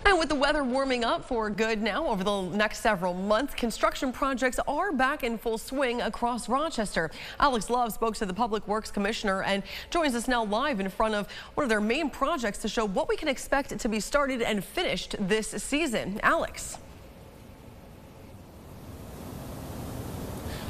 And with the weather warming up for good now over the next several months, construction projects are back in full swing across Rochester. Alex Love spoke to the Public Works Commissioner and joins us now live in front of one of their main projects to show what we can expect to be started and finished this season. Alex.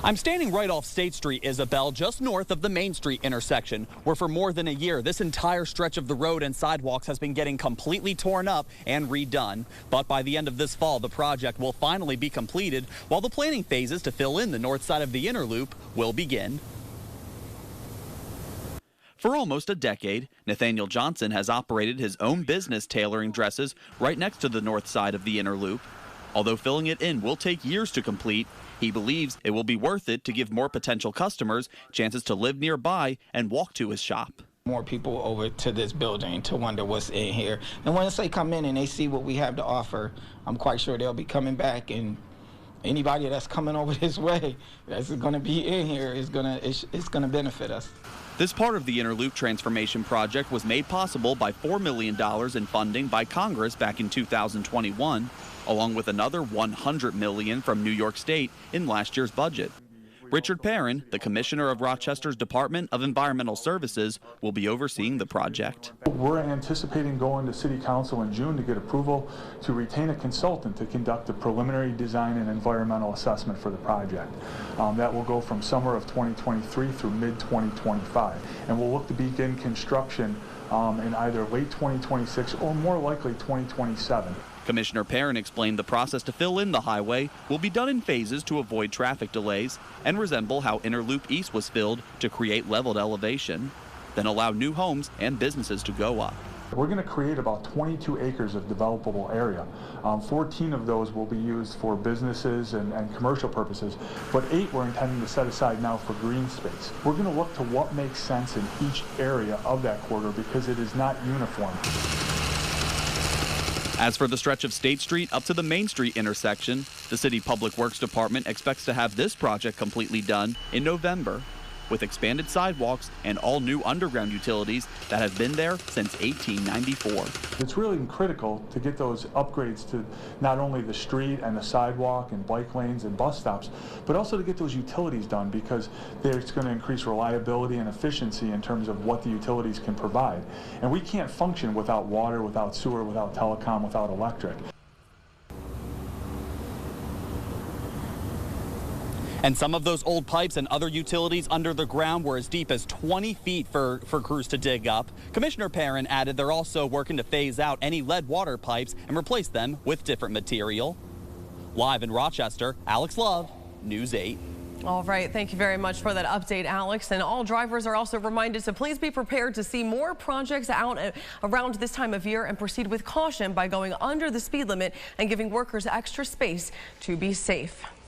I'm standing right off State Street, Isabel, just north of the Main Street intersection, where for more than a year, this entire stretch of the road and sidewalks has been getting completely torn up and redone. But by the end of this fall, the project will finally be completed, while the planning phases to fill in the north side of the inner loop will begin. For almost a decade, Nathaniel Johnson has operated his own business tailoring dresses right next to the north side of the inner loop. Although filling it in will take years to complete, he believes it will be worth it to give more potential customers chances to live nearby and walk to his shop. More people over to this building to wonder what's in here. And once they come in and they see what we have to offer, I'm quite sure they'll be coming back, and anybody that's coming over this way that's going to be in here is it's going to benefit us. This part of the Inner Loop transformation project was made possible by $4 million in funding by Congress back in 2021, along with another $100 million from New York State in last year's budget. Richard Perrin, the commissioner of Rochester's Department of Environmental Services, will be overseeing the project. We're anticipating going to City Council in June to get approval to retain a consultant to conduct a preliminary design and environmental assessment for the project. That will go from summer of 2023 through mid-2025, and we'll look to begin construction in either late 2026 or more likely 2027. Commissioner Perrin explained the process to fill in the highway will be done in phases to avoid traffic delays and resemble how Inner Loop East was filled to create leveled elevation, then allow new homes and businesses to go up. We're going to create about 22 acres of developable area. 14 of those will be used for businesses and commercial purposes, but 8 we're intending to set aside now for green space. We're going to look to what makes sense in each area of that corridor because it is not uniform. As for the stretch of State Street up to the Main Street intersection, the City Public Works Department expects to have this project completely done in November, with expanded sidewalks and all new underground utilities that have been there since 1894. It's really critical to get those upgrades to not only the street and the sidewalk and bike lanes and bus stops, but also to get those utilities done because it's going to increase reliability and efficiency in terms of what the utilities can provide. And we can't function without water, without sewer, without telecom, without electric. And some of those old pipes and other utilities under the ground were as deep as 20 feet for crews to dig up. Commissioner Perrin added they're also working to phase out any lead water pipes and replace them with different material. Live in Rochester, Alex Love, News 8. All right. Thank you very much for that update, Alex. And all drivers are also reminded to please be prepared to see more projects out around this time of year and proceed with caution by going under the speed limit and giving workers extra space to be safe.